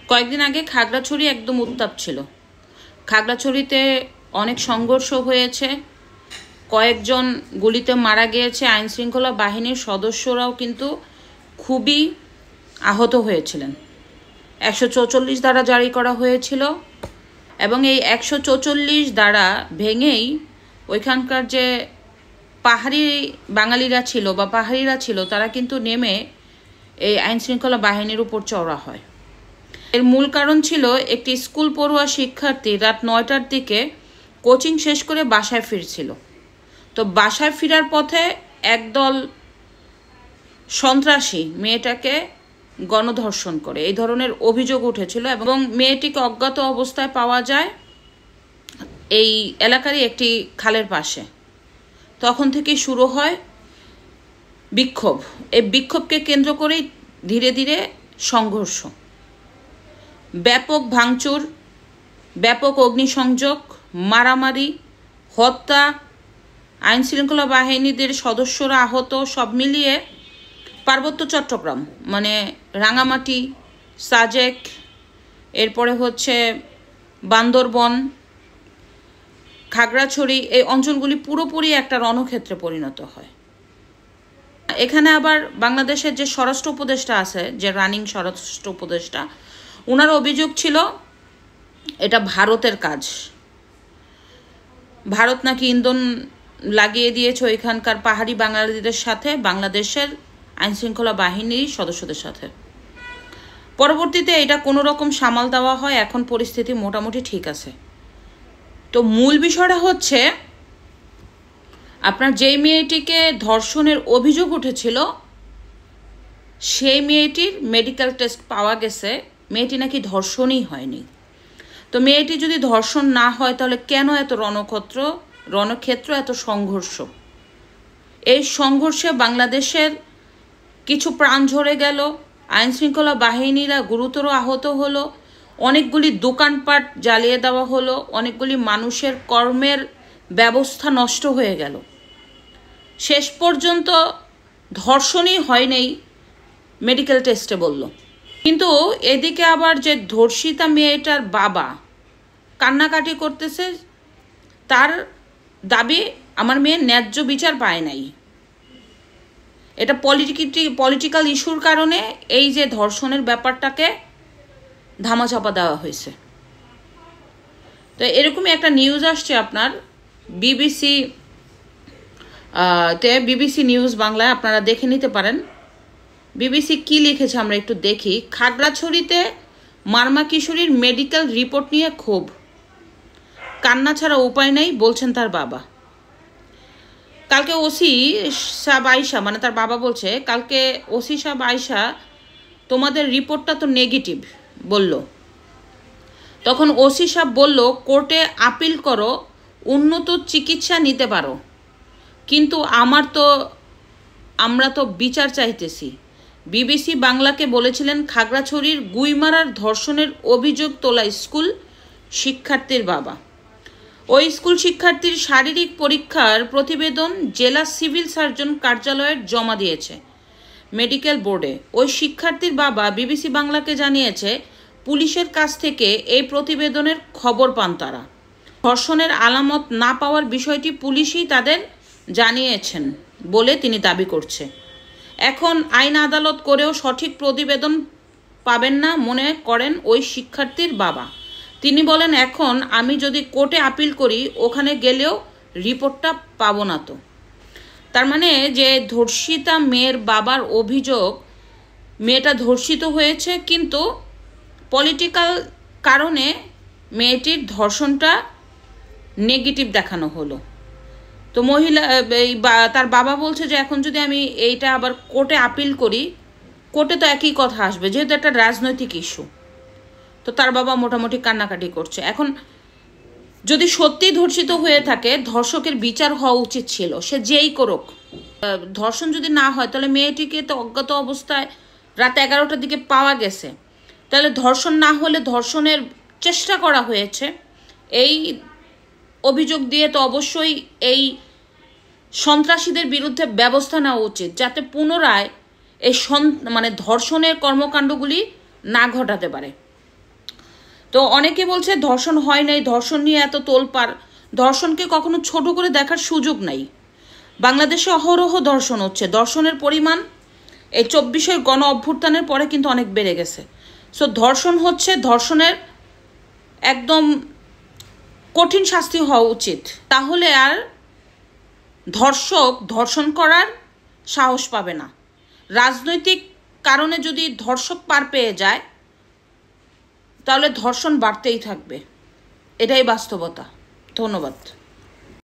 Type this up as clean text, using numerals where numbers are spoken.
কয়েকদিন আগে খাগড়াছড়ি একদম উত্তাপ ছিল। খাগড়াছড়িতে অনেক সংঘর্ষ হয়েছে, কয়েকজন গুলিতে মারা গিয়েছে, আইনশৃঙ্খলা বাহিনীর সদস্যরাও কিন্তু খুবই আহত হয়েছিলেন। 144 ধারা জারি করা হয়েছিল এবং এই 144 ধারা ভেঙেই ওইখানকার যে পাহাড়ি বাঙালিরা ছিল বা পাহাড়িরা ছিল তারা কিন্তু নেমে এই আইনশৃঙ্খলা বাহিনীর উপর চড়া হয়। এর মূল কারণ ছিল একটি স্কুল পড়ুয়া শিক্ষার্থী রাত 9টার দিকে কোচিং শেষ করে বাসায় ফিরছিল। তো বাসায় ফেরার পথে একদল সন্ত্রাসী মেয়েটাকে গণধর্ষণ করে, এই ধরনের অভিযোগ উঠেছিল এবং মেয়েটিকে অজ্ঞাত অবস্থায় পাওয়া যায় এই এলাকারই একটি খালের পাশে। তখন থেকে শুরু হয় বিক্ষোভ। এই বিক্ষোভকে কেন্দ্র করেই ধীরে ধীরে সংঘর্ষ, ব্যাপক ভাঙচুর, ব্যাপক অগ্নিসংযোগ, মারামারি, হত্যা, আইনশৃঙ্খলা বাহিনীদের সদস্যরা আহত, সব মিলিয়ে পার্বত্য চট্টগ্রাম মানে রাঙামাটি, সাজেক, এরপরে হচ্ছে বান্দরবন, খাগড়াছড়ি, এই অঞ্চলগুলি পুরোপুরি একটা রণক্ষেত্রে পরিণত হয়। এখানে আবার বাংলাদেশের যে স্বরাষ্ট্র উপদেষ্টা আছে, যে রানিং স্বরাষ্ট্র উপদেষ্টা, ওনার অভিযোগ ছিল এটা ভারতের কাজ। ভারত নাকি ইন্ধন লাগিয়ে দিয়েছে ওইখানকার পাহাড়ি বাঙালিদের সাথে, বাংলাদেশের আইনশৃঙ্খলা বাহিনীর সদস্যদের সাথে। পরবর্তীতে এটা কোনো রকম সামাল দেওয়া হয়, এখন পরিস্থিতি মোটামুটি ঠিক আছে। তো মূল বিষয়টা হচ্ছে আপনার যেই মেয়েটিকে ধর্ষণের অভিযোগ উঠেছিল সেই মেয়েটির মেডিকেল টেস্ট পাওয়া গেছে মেয়েটি নাকি ধর্ষণই হয়নি। তো মেয়েটি যদি ধর্ষণ না হয় তাহলে কেন এত রণক্ষেত্র এত সংঘর্ষ? এই সংঘর্ষে বাংলাদেশের কিছু প্রাণ ঝরে গেল, আইনশৃঙ্খলা বাহিনীরা গুরুতর আহত হলো, অনেকগুলি দোকানপাট জ্বালিয়ে দেওয়া হলো, অনেকগুলি মানুষের কর্মের ব্যবস্থা নষ্ট হয়ে গেল। শেষ পর্যন্ত ধর্ষণই হয়নি মেডিকেল টেস্টে বলল। কিন্তু এদিকে আবার যে ধর্ষিতা মেয়েটার বাবা কান্নাকাটি করতেছে, তার দাবি আমার মেয়ে ন্যায্য বিচার পায় নাই। এটা পলিটিক্যাল ইস্যুর কারণে এই যে ধর্ষণের ব্যাপারটাকে ধামাচাপা দেওয়া হয়েছে। তো এরকমই একটা নিউজ আসছে আপনার বিবিসি নিউজ বাংলায়, আপনারা দেখে নিতে পারেন। বিবিসি কি লিখেছে আমরা একটু দেখি। খাগড়াছড়িতে মারমা কিশোরীর মেডিকেল রিপোর্ট নিয়ে ক্ষোভ, কান্না ছাড়া উপায় নেই বলছেন তার বাবা। কালকে ওসি সাহেব আয়শা, মানে তার বাবা বলছে, কালকে ওসি সাহেব আয়শা তোমাদের রিপোর্টটা তো নেগেটিভ বলল। তখন ওসি সাহেব বলল কোর্টে আপিল করো, উন্নত চিকিৎসা নিতে পারো, কিন্তু আমরা তো বিচার চাইতেছি। বিবিসি বাংলাকে বলেছিলেন খাগড়াছড়ির গুইমারার ধর্ষণের অভিযোগ তোলা স্কুল শিক্ষার্থীর বাবা। ওই স্কুল শিক্ষার্থীর শারীরিক পরীক্ষার প্রতিবেদন জেলা সিভিল সার্জন কার্যালয়ে জমা দিয়েছে মেডিকেল বোর্ডে। ওই শিক্ষার্থীর বাবা বিবিসি বাংলাকে জানিয়েছে পুলিশের কাছ থেকে এই প্রতিবেদনের খবর পান তারা। ধর্ষণের আলামত না পাওয়ার বিষয়টি পুলিশই তাদের জানিয়েছেন বলে তিনি দাবি করছে। এখন আইন আদালত করেও সঠিক প্রতিবেদন পাবেন না মনে করেন ওই শিক্ষার্থীর বাবা। তিনি বলেন, এখন আমি যদি কোর্টে আপিল করি ওখানে গেলেও রিপোর্টটা পাবো না। তো তার মানে যে ধর্ষিতা মেয়ের বাবার অভিযোগ, মেয়েটা ধর্ষিত হয়েছে কিন্তু পলিটিক্যাল কারণে মেয়েটির ধর্ষণটা নেগেটিভ দেখানো হলো। তো তার বাবা বলছে যে এখন যদি আমি এইটা আবার কোর্টে আপিল করি, কোর্টে তো একই কথা আসবে, যেহেতু একটা রাজনৈতিক ইস্যু। তো তার বাবা মোটামুটি কান্নাকাটি করছে। এখন যদি সত্যি ধর্ষিত হয়ে থাকে, ধর্ষকের বিচার হওয়া উচিত ছিল, সে যেই করুক। ধর্ষণ যদি না হয় তাহলে মেয়েটিকে তো অজ্ঞাত অবস্থায় রাত 11টার দিকে পাওয়া গেছে, তাহলে ধর্ষণ না হলে ধর্ষণের চেষ্টা করা হয়েছে এই অভিযোগ দিয়ে তো অবশ্যই এই সন্ত্রাসীদের বিরুদ্ধে ব্যবস্থা নেওয়া উচিত, যাতে পুনরায় এই ধর্ষণের কর্মকাণ্ডগুলি না ঘটাতে পারে। তো অনেকে বলছে ধর্ষণ হয় নাই, ধর্ষণ নিয়ে এত তোলপাড়। ধর্ষণকে কখনো ছোট করে দেখার সুযোগ নাই। বাংলাদেশে অহরহ ধর্ষণ হচ্ছে। ধর্ষণের পরিমাণ এই 24-এর গণ অভ্যুত্থানের পরে কিন্তু অনেক বেড়ে গেছে। সো ধর্ষণ হচ্ছে, ধর্ষণের একদম কঠিন শাস্তি হওয়া উচিত। তাহলে আর ধর্ষক ধর্ষণ করার সাহস পাবে না। রাজনৈতিক কারণে যদি ধর্ষক পার পেয়ে যায় তাহলে ধর্ষণ বাড়তেই থাকবে। এটাই বাস্তবতা। ধন্যবাদ।